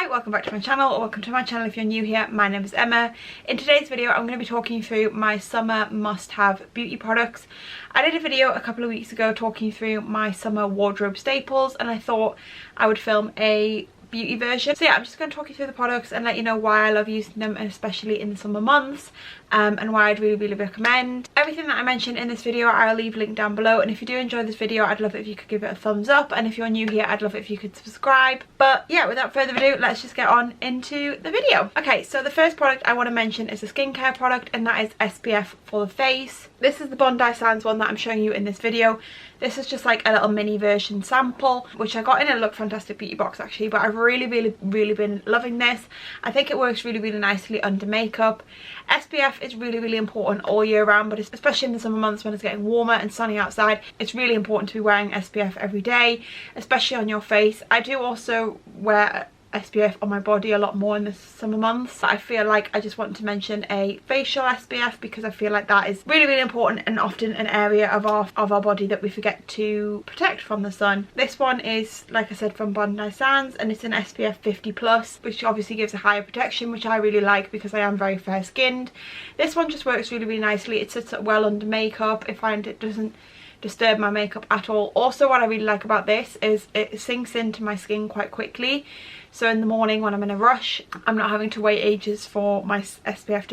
Hi, welcome back to my channel, or welcome to my channel if you're new here. My name is Emma. In today's video I'm going to be talking you through my summer must-have beauty products. I did a video a couple of weeks ago talking through my summer wardrobe staples, and I thought I would film a beauty version. So yeah, I'm just going to talk you through the products and let you know why I love using them, and especially in the summer months, and why I'd really recommend. Everything that I mentioned in this video I'll leave linked down below, and if you do enjoy this video I'd love it if you could give it a thumbs up, and if you're new here I'd love it if you could subscribe. But yeah, without further ado, let's just get on into the video. Okay, so the first product I want to mention is a skincare product, and that is SPF for the face. This is the Bondi Sands one that I'm showing you in this video. This is just like a little mini version sample, which I got in a Look Fantastic beauty box actually, but I've really been loving this. I think it works really nicely under makeup. SPF is really important all year round, but especially in the summer months when it's getting warmer and sunny outside, it's really important to be wearing SPF every day, especially on your face. I do also wear SPF on my body a lot more in the summer months. I feel like I just want to mention a facial SPF because I feel like that is really important and often an area of our body that we forget to protect from the sun. This one is, like I said, from Bondi Sands, and it's an SPF 50+, which obviously gives a higher protection, which I really like because I am very fair skinned. This one just works really nicely. It sits up well under makeup. I find it doesn't disturb my makeup at all. Also, what I really like about this is it sinks into my skin quite quickly. So in the morning when I'm in a rush, I'm not having to wait ages for my SPF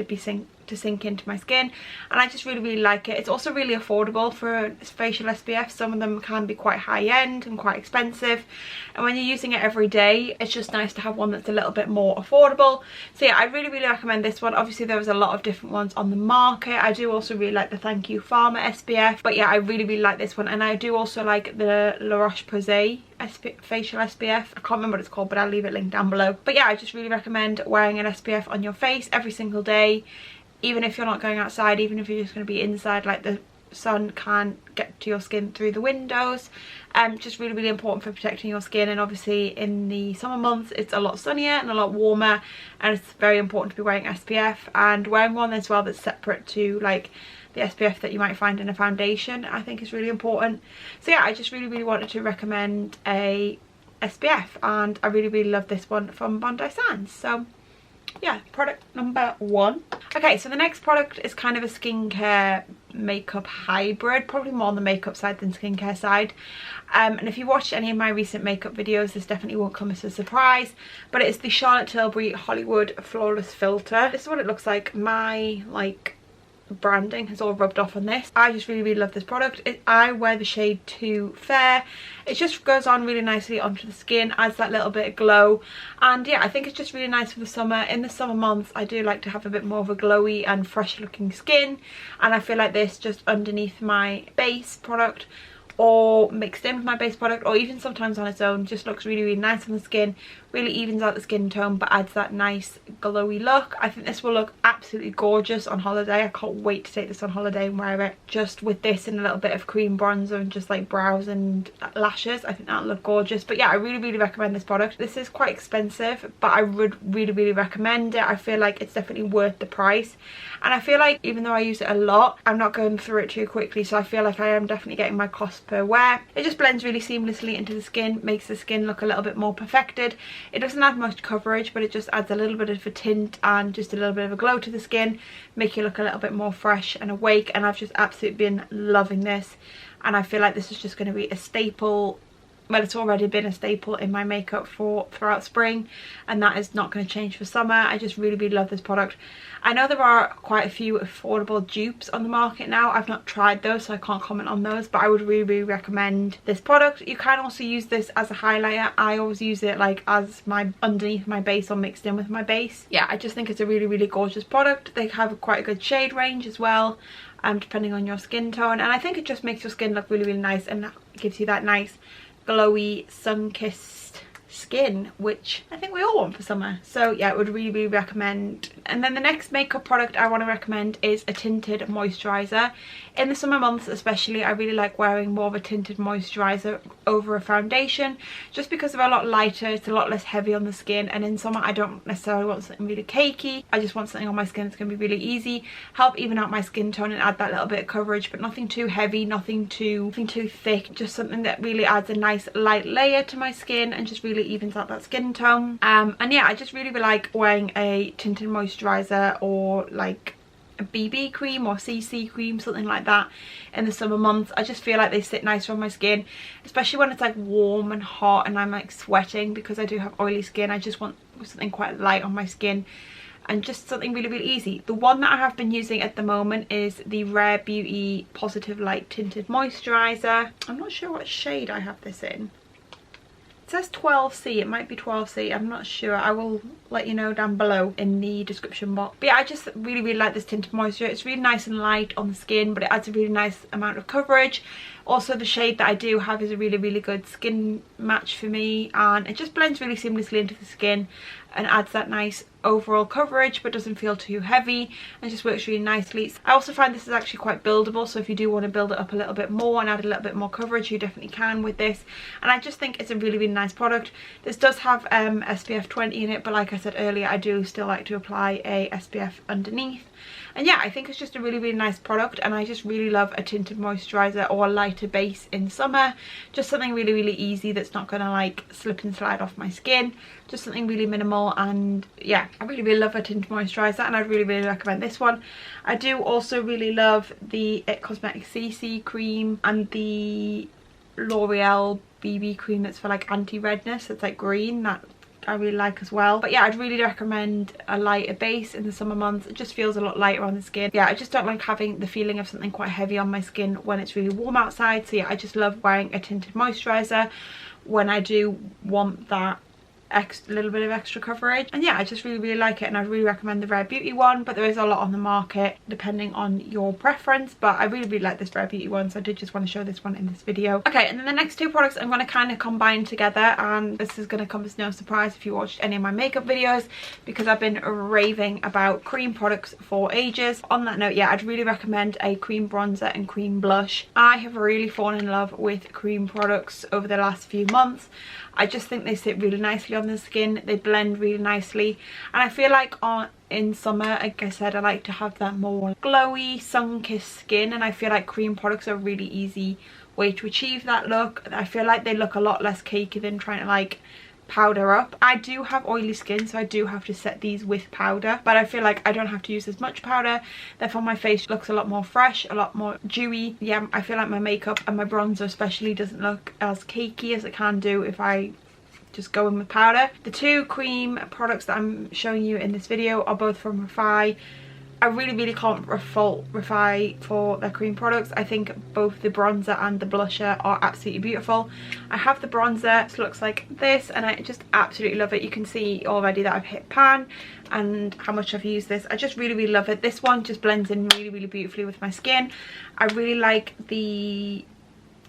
to sink into my skin, and I just really like it. It's also really affordable for a facial SPF. Some of them can be quite high end and quite expensive, and when you're using it every day, it's just nice to have one that's a little bit more affordable. So yeah, I really recommend this one. Obviously there was a lot of different ones on the market. I do also really like the Thank You Pharma SPF, but yeah, I really like this one, and I do also like the La Roche-Posay facial SPF. I can't remember what it's called, but I'll leave it linked down below. But yeah, I just really recommend wearing an SPF on your face every single day, even if you're not going outside, even if you're just going to be inside, like the sun can get to your skin through the windows. Just really important for protecting your skin, and obviously in the summer months it's a lot sunnier and a lot warmer, and it's very important to be wearing SPF, and wearing one as well that's separate to like the SPF that you might find in a foundation, I think is really important. So yeah, I just really wanted to recommend a SPF, and I really love this one from Bondi Sands. So yeah, product number one. Okay, so the next product is kind of a skincare makeup hybrid, probably more on the makeup side than skincare side, and if you watched any of my recent makeup videos this definitely won't come as a surprise, but it's the Charlotte Tilbury Hollywood Flawless Filter. This is what it looks like. My branding has all rubbed off on this. I just really love this product. I wear the shade Too Fair. It just goes on really nicely onto the skin, adds that little bit of glow, and yeah, I think it's just really nice for the summer. In the summer months I do like to have a bit more of a glowy and fresh looking skin, and I feel like this just underneath my base product or mixed in with my base product, or even sometimes on its own, just looks really nice on the skin, really evens out the skin tone but adds that nice glowy look. I think this will look absolutely gorgeous on holiday. I can't wait to take this on holiday and wear it just with this and a little bit of cream bronzer and just like brows and lashes. I think that'll look gorgeous. But yeah, I really recommend this product. This is quite expensive, but I would really recommend it. I feel like it's definitely worth the price, and I feel like even though I use it a lot, I'm not going through it too quickly, so I feel like I am definitely getting my cost per wear. It just blends really seamlessly into the skin, makes the skin look a little bit more perfected. It doesn't add much coverage, but it just adds a little bit of a tint and just a little bit of a glow to the skin, make you look a little bit more fresh and awake, and I've just absolutely been loving this, and I feel like this is just going to be a staple. Well, it's already been a staple in my makeup throughout spring, and that is not going to change for summer. I just really love this product. I know there are quite a few affordable dupes on the market now. I've not tried those, so I can't comment on those, but I would really recommend this product. You can also use this as a highlighter. I always use it like as my underneath my base or mixed in with my base. Yeah, I just think it's a really gorgeous product. They have quite a good shade range as well, depending on your skin tone, and I think it just makes your skin look really nice and gives you that nice glowy sun-kissed skin, which I think we all want for summer. So yeah, I would really recommend. And then the next makeup product I want to recommend is a tinted moisturizer. In the summer months especially, I really like wearing more of a tinted moisturizer over a foundation, just because they're a lot lighter, it's a lot less heavy on the skin, and in summer I don't necessarily want something really cakey. I just want something on my skin that's going to be really easy, help even out my skin tone and add that little bit of coverage, but nothing too heavy, nothing too thick, just something that really adds a nice light layer to my skin and just really evens out that skin tone. And yeah, I just really like wearing a tinted moisturizer or like a BB cream or CC cream, something like that, in the summer months. I just feel like they sit nicer on my skin, especially when it's like warm and hot and I'm like sweating, because I do have oily skin. I just want something quite light on my skin and just something really, really easy. The one that I have been using at the moment is the Rare Beauty Positive Light Tinted Moisturizer. I'm not sure what shade I have this in. It says 12C, it might be 12C, I'm not sure. I will let you know down below in the description box. But yeah, I just really, really like this tinted moisturizer. It's really nice and light on the skin, but it adds a really nice amount of coverage. Also, the shade that I do have is a really, really good skin match for me, and it just blends really seamlessly into the skin and adds that nice overall coverage, but doesn't feel too heavy, and just works really nicely. I also find this is actually quite buildable, so if you do want to build it up a little bit more and add a little bit more coverage, you definitely can with this. And I just think it's a really, really nice product. This does have SPF 20 in it, but like I said earlier, I do still like to apply a SPF underneath. And yeah, I think it's just a really, really nice product, and I just really love a tinted moisturizer or a lighter base in summer. Just something really, really easy that's not going to like slip and slide off my skin. Just something really minimal, and yeah, I really, really love a tinted moisturizer, and I'd really, really recommend this one. I do also really love the It Cosmetics CC cream and the L'Oreal BB cream that's for like anti-redness. It's like green, that I really like as well. But yeah, I'd really recommend a lighter base in the summer months. It just feels a lot lighter on the skin. Yeah, I just don't like having the feeling of something quite heavy on my skin when it's really warm outside. So yeah, I just love wearing a tinted moisturizer when I do want that little bit of extra coverage. And yeah, I just really, really like it, and I really recommend the Rare Beauty one, but there is a lot on the market depending on your preference. But I really, really like this Rare Beauty one, so I did just want to show this one in this video. Okay, and then the next two products I'm going to kind of combine together, and this is going to come as no surprise if you watched any of my makeup videos, because I've been raving about cream products for ages. On that note, yeah, I'd really recommend a cream bronzer and cream blush. I have really fallen in love with cream products over the last few months. I just think they sit really nicely on the skin. They blend really nicely, and I feel like in summer, like I said, I like to have that more glowy, sun-kissed skin, and I feel like cream products are a really easy way to achieve that look. I feel like they look a lot less cakey than trying to like powder up. I do have oily skin, so I do have to set these with powder, but I feel like I don't have to use as much powder, therefore my face looks a lot more fresh, a lot more dewy. Yeah, I feel like my makeup and my bronzer especially doesn't look as cakey as it can do if I just go in with powder. The two cream products that I'm showing you in this video are both from Refi. I really, really can't fault Refi for their cream products. I think both the bronzer and the blusher are absolutely beautiful. I have the bronzer, it looks like this, and I just absolutely love it. You can see already that I've hit pan and how much I've used this. I just really, really love it. This one just blends in really, really beautifully with my skin. I really like the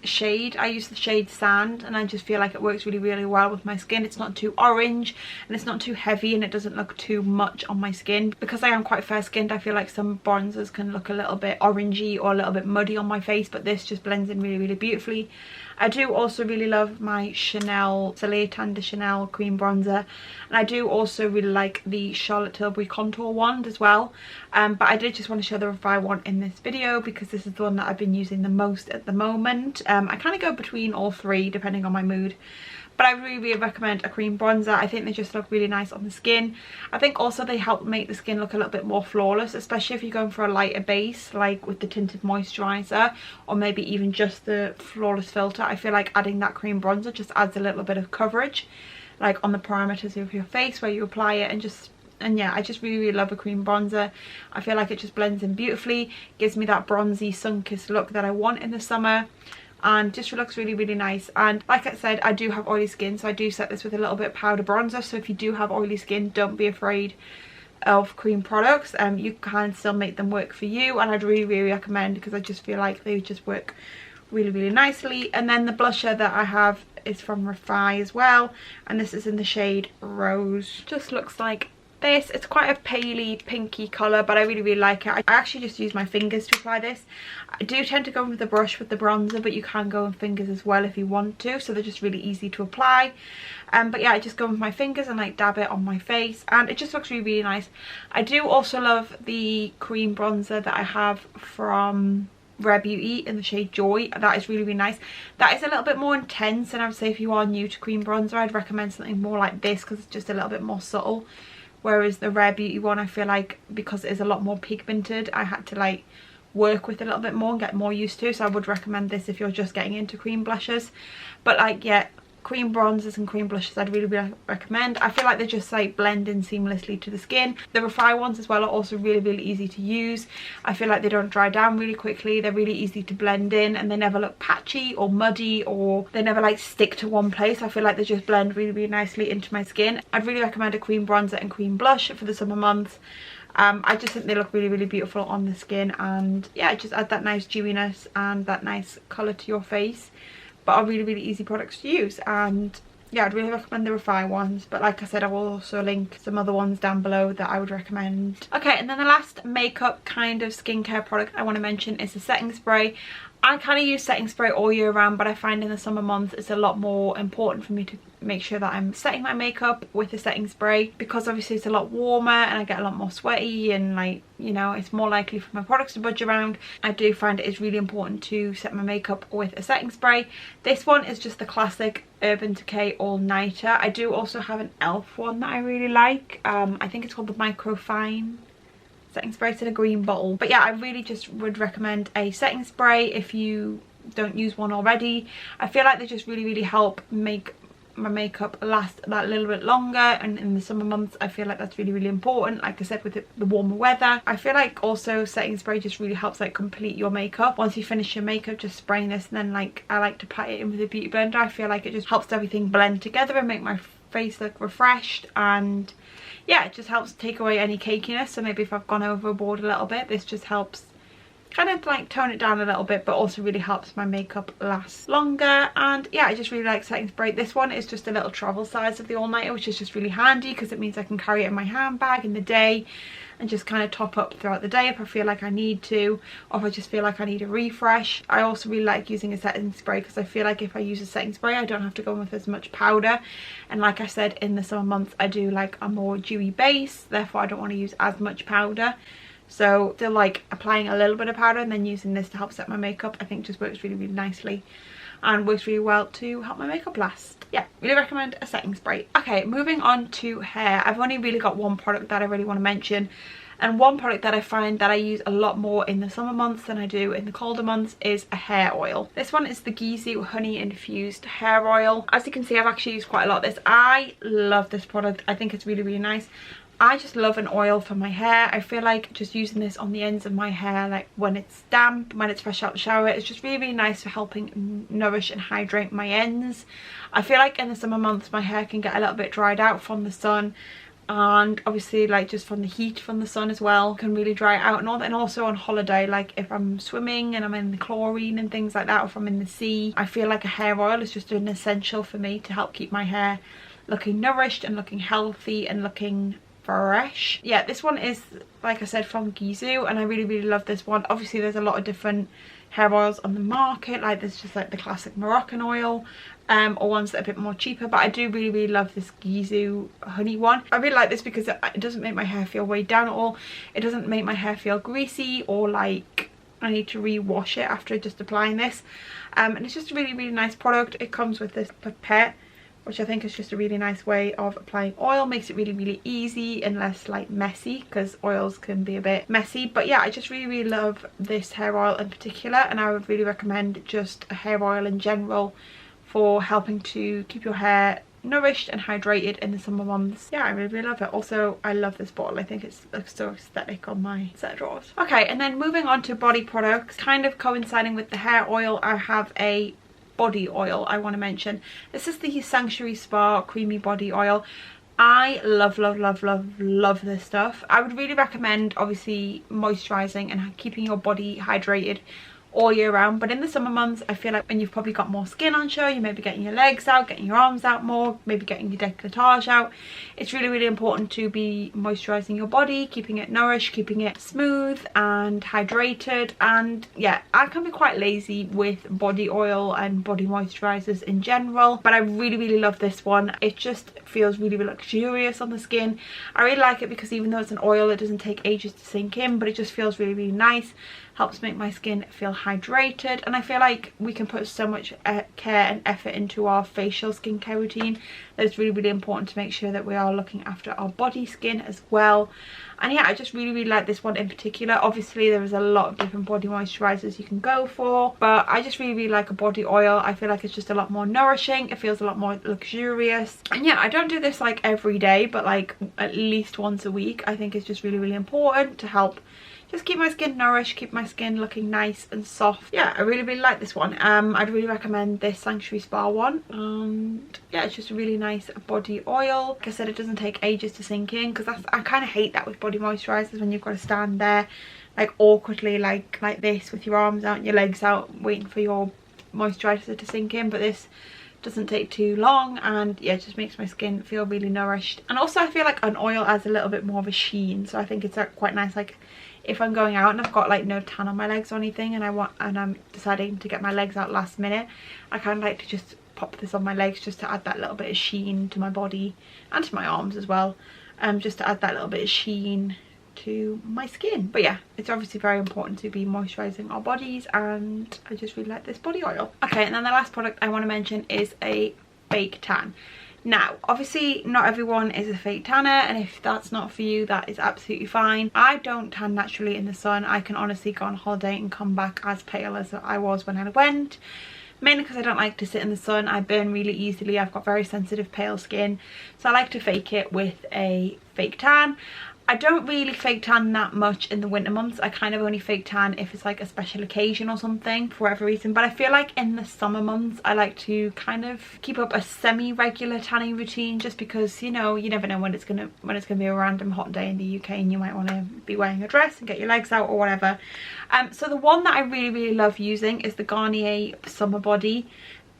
shade. I use the shade Sand, and I just feel like it works really, really well with my skin. It's not too orange and it's not too heavy, and it doesn't look too much on my skin. Because I am quite fair skinned, I feel like some bronzers can look a little bit orangey or a little bit muddy on my face, but this just blends in really, really beautifully. I do also really love my Chanel Soleil Tan de Chanel cream bronzer, and I do also really like the Charlotte Tilbury contour wand as well. But I did just want to show the Refi one in this video because this is the one that I've been using the most at the moment. I kind of go between all three depending on my mood. But I really, really recommend a cream bronzer. I think they just look really nice on the skin. I think also they help make the skin look a little bit more flawless, especially if you're going for a lighter base, like with the tinted moisturizer, or maybe even just the flawless filter. I feel like adding that cream bronzer just adds a little bit of coverage, like on the parameters of your face where you apply it, and yeah, I just really, really love a cream bronzer. I feel like it just blends in beautifully, gives me that bronzy, sun-kissed look that I want in the summer, and just looks really, really nice. And like I said, I do have oily skin, so I do set this with a little bit of powder bronzer. So if you do have oily skin, don't be afraid of cream products. You can still make them work for you, and I'd really, really recommend, because I just feel like they just work really, really nicely. And then the blusher that I have is from Refi as well, and this is in the shade Rose. Just looks like this. It's quite a paley pinky colour, but I really, really like it. I actually just use my fingers to apply this. I do tend to go with the brush with the bronzer, but you can go with fingers as well if you want to, so they're just really easy to apply. But yeah, I just go with my fingers and like dab it on my face, and it just looks really, really nice. I do also love the cream bronzer that I have from Rare Beauty in the shade Joy. That is really, really nice. That is a little bit more intense, and I would say if you are new to cream bronzer, I'd recommend something more like this because it's just a little bit more subtle. Whereas the Rare Beauty one, I feel like because it is a lot more pigmented, I had to like work with it a little bit more and get more used to. So I would recommend this if you're just getting into cream blushes. But like, yeah, cream bronzers and cream blushes I'd really recommend. I feel like they just like blend in seamlessly to the skin. The Refy ones as well are also really easy to use. I feel like they don't dry down really quickly. They're really easy to blend in, and they never look patchy or muddy, or they never like stick to one place. I feel like they just blend really nicely into my skin. I'd really recommend a cream bronzer and cream blush for the summer months. I just think they look really beautiful on the skin, and yeah, just add that nice dewiness and that nice colour to your face. But are really easy products to use, and yeah, I'd really recommend the Refy ones. But like I said, I will also link some other ones down below that I would recommend. Okay, and then the last makeup kind of skincare product I want to mention is the setting spray. I kind of use setting spray all year round, but I find in the summer months it's a lot more important for me to make sure that I'm setting my makeup with a setting spray, because obviously it's a lot warmer and I get a lot more sweaty, and like, you know, it's more likely for my products to budge around. I do find it is really important to set my makeup with a setting spray. This one is just the classic Urban Decay All Nighter. I do also have an e.l.f. one that I really like. I think it's called the Micro Fine setting spray. It's in a green bottle. But yeah, I really just would recommend a setting spray if you don't use one already. I feel like they just really help make my makeup last that little bit longer, and in the summer months I feel like that's really important. Like I said, with the warmer weather, I feel like also setting spray just really helps like complete your makeup. Once you finish your makeup, just spraying this, and then like I like to pat it in with a beauty blender. I feel like it just helps everything blend together and make my face look refreshed, and yeah, it just helps take away any cakiness. So maybe if I've gone overboard a little bit, this just helps kind of like tone it down a little bit, but also really helps my makeup last longer. And yeah, I just really like setting spray. This one is just a little travel size of the All Nighter, which is just really handy because it means I can carry it in my handbag in the day and just kind of top up throughout the day if I feel like I need to, or if I just feel like I need a refresh. I also really like using a setting spray because I feel like if I use a setting spray, I don't have to go in with as much powder. And like I said, in the summer months I do like a more dewy base, therefore I don't want to use as much powder. So still like applying a little bit of powder and then using this to help set my makeup, I think just works really nicely and works really well to help my makeup last. Yeah, really recommend a setting spray. Okay, moving on to hair. I've only really got one product that I really want to mention, and one product that I find that I use a lot more in the summer months than I do in the colder months is a hair oil. This one is the Gisou Honey Infused Hair Oil. As you can see, I've actually used quite a lot of this. I love this product. I think it's really nice. I just love an oil for my hair. I feel like just using this on the ends of my hair, like when it's damp, when it's fresh out the shower, it's just really nice for helping nourish and hydrate my ends. I feel like in the summer months my hair can get a little bit dried out from the sun, and obviously like just from the heat from the sun as well can really dry it out, and all that. And also on holiday, like if I'm swimming and I'm in the chlorine and things like that, or if I'm in the sea, I feel like a hair oil is just an essential for me to help keep my hair looking nourished and looking healthy and looking fresh. Yeah, this one is, like I said, from Gisou, and I really love this one. Obviously there's a lot of different hair oils on the market, like there's just like the classic Moroccan oil, or ones that are a bit more cheaper, but I do really love this Gisou honey one. I really like this because it doesn't make my hair feel weighed down at all. It doesn't make my hair feel greasy or like I need to re-wash it after just applying this, and it's just a really nice product. It comes with this pipette, which I think is just a really nice way of applying oil. Makes it really easy and less like messy, because oils can be a bit messy. But yeah, I just really love this hair oil in particular, and I would really recommend just a hair oil in general for helping to keep your hair nourished and hydrated in the summer months. Yeah, I really love it. Also, I love this bottle. I think it looks so aesthetic on my set of drawers. Okay, and then moving on to body products, kind of coinciding with the hair oil, I have a body oil I want to mention. This is the Sanctuary Spa Creamy Body Oil. I love this stuff. I would really recommend obviously moisturizing and keeping your body hydrated all year round, but in the summer months I feel like when you've probably got more skin on show, you may be getting your legs out, getting your arms out more, maybe getting your décolletage out, it's really important to be moisturizing your body, keeping it nourished, keeping it smooth and hydrated. And yeah, I can be quite lazy with body oil and body moisturizers in general, but I really love this one. It just feels really luxurious on the skin. I really like it because even though it's an oil, it doesn't take ages to sink in, but it just feels really nice. Helps make my skin feel hydrated, and I feel like we can put so much care and effort into our facial skincare routine that it's really, really important to make sure that we are looking after our body skin as well. And yeah, I just really, really like this one in particular. Obviously there is a lot of different body moisturizers you can go for, but I just really, really like a body oil. I feel like it's just a lot more nourishing, it feels a lot more luxurious. And yeah, I don't do this like every day, but like at least once a week. I think it's just really, really important to help just keep my skin nourished, keep my skin looking nice and soft. Yeah, I really, really like this one. I'd really recommend this Sanctuary Spa one. And yeah, it's just a really nice body oil. Like I said, it doesn't take ages to sink in, because I kind of hate that with body moisturizers, when you've got to stand there like awkwardly like this with your arms out and your legs out waiting for your moisturizer to sink in. But this doesn't take too long, and yeah, it just makes my skin feel really nourished. And also I feel like an oil adds a little bit more of a sheen, so I think it's quite nice, like if I'm going out and I've got like no tan on my legs or anything, and I'm deciding to get my legs out last minute, I kind of like to just pop this on my legs just to add that little bit of sheen to my body and to my arms as well, just to add that little bit of sheen to my skin. But yeah, it's obviously very important to be moisturizing our bodies, and I just really like this body oil. Okay, and then the last product I want to mention is a fake tan. Now, obviously not everyone is a fake tanner, and if that's not for you, that is absolutely fine. I don't tan naturally in the sun. I can honestly go on holiday and come back as pale as I was when I went, mainly because I don't like to sit in the sun. I burn really easily. I've got very sensitive pale skin, so I like to fake it with a fake tan. I don't really fake tan that much in the winter months. I kind of only fake tan if it's like a special occasion or something, for whatever reason. But I feel like in the summer months I like to kind of keep up a semi-regular tanning routine, just because, you know, you never know when it's gonna be a random hot day in the UK and you might want to be wearing a dress and get your legs out or whatever. So the one that I really, really love using is the Garnier Summer Body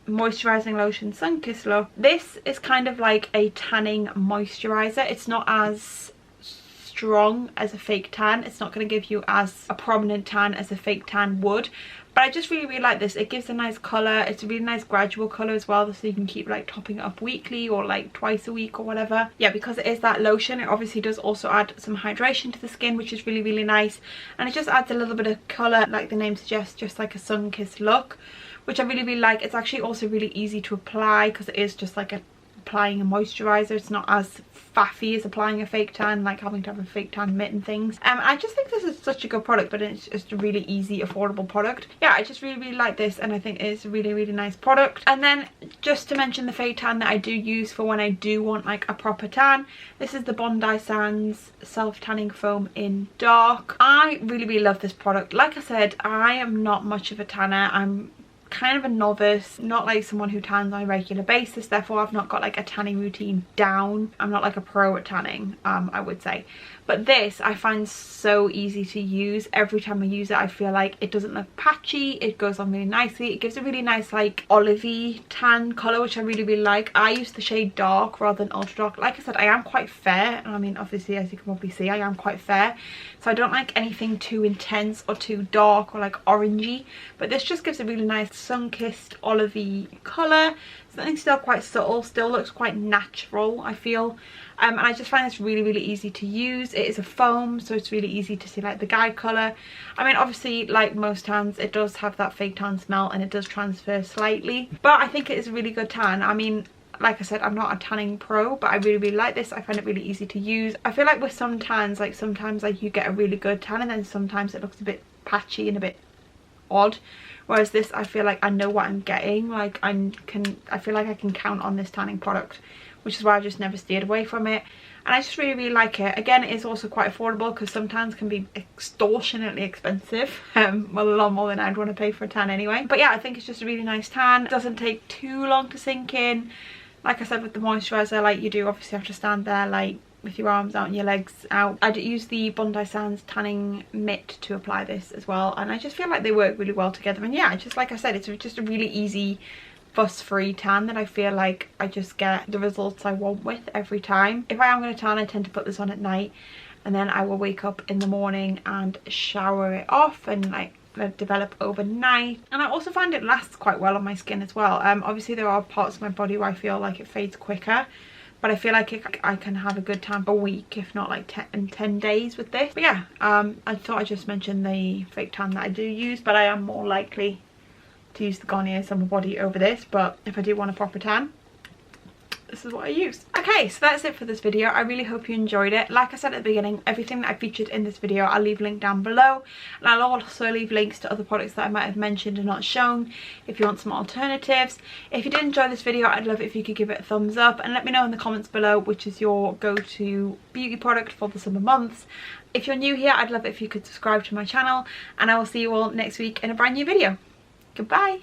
moisturizing lotion sun-kissed look. This is kind of like a tanning moisturizer. It's not as strong as a fake tan. It's not going to give you as a prominent tan as a fake tan would, but I just really, really like this. It gives a nice colour. It's a really nice gradual colour as well, so you can keep like topping it up weekly or like twice a week or whatever. Yeah, because it is that lotion, it obviously does also add some hydration to the skin, which is really, really nice, and it just adds a little bit of colour, like the name suggests, just like a sun-kissed look, which I really, really like. It's actually also really easy to apply, because it is just like applying a moisturizer. It's not as faffy as applying a fake tan, like having to have a fake tan mitt and things. I just think this is such a good product, but it's just a really easy, affordable product. Yeah, I just really, really like this, and I think it's a really, really nice product. And then just to mention the fake tan that I do use for when I do want like a proper tan, this is the Bondi Sands Self Tanning Foam in Dark. I really, really love this product. Like I said, I am not much of a tanner. I'm kind of a novice, not like someone who tans on a regular basis, therefore I've not got like a tanning routine down. I'm not like a pro at tanning, I would say. But this I find so easy to use. Every time I use it I feel like it doesn't look patchy, it goes on really nicely. It gives a really nice like olivey tan colour, which I really, really like. I use the shade Dark rather than Ultra Dark. Like I said, I am quite fair, and I mean obviously as you can probably see I am quite fair, so I don't like anything too intense or too dark or like orangey, but this just gives a really nice sun-kissed olivey colour. Something still quite subtle, still looks quite natural, I feel. And I just find this really, really easy to use. It is a foam, so it's really easy to see like the guide colour. I mean obviously like most tans it does have that fake tan smell, and it does transfer slightly, but I think it is a really good tan. I mean, like I said, I'm not a tanning pro, but I really, really like this. I find it really easy to use. I feel like with some tans, like sometimes like you get a really good tan and then sometimes it looks a bit patchy and a bit odd, whereas this I feel like I know what I'm getting. Like I feel like I can count on this tanning product, which is why I've just never steered away from it, and I just really, really like it. Again, it is also quite affordable, because some tans can be extortionately expensive, well a lot more than I'd want to pay for a tan anyway. But yeah, I think it's just a really nice tan. It doesn't take too long to sink in. Like I said with the moisturizer, like you do obviously have to stand there like with your arms out and your legs out. I use the Bondi Sands tanning mitt to apply this as well, and I just feel like they work really well together. And yeah, just like I said, it's just a really easy fuss-free tan that I feel like I just get the results I want with every time. If I am going to tan, I tend to put this on at night, and then I will wake up in the morning and shower it off and like let it develop overnight. And I also find it lasts quite well on my skin as well. Obviously there are parts of my body where I feel like it fades quicker, but I feel like I can have a good time for a week, if not like 10 days with this. But yeah, I thought I'd just mention the fake tan that I do use, but I am more likely to use the Garnier Summer Body over this. But if I do want a proper tan, this is what I use. Okay, so that's it for this video. I really hope you enjoyed it. Like I said at the beginning, everything that I featured in this video I'll leave a link down below, and I'll also leave links to other products that I might have mentioned and not shown if you want some alternatives. If you did enjoy this video, I'd love it if you could give it a thumbs up and let me know in the comments below which is your go-to beauty product for the summer months. If you're new here, I'd love it if you could subscribe to my channel, and I will see you all next week in a brand new video. Goodbye.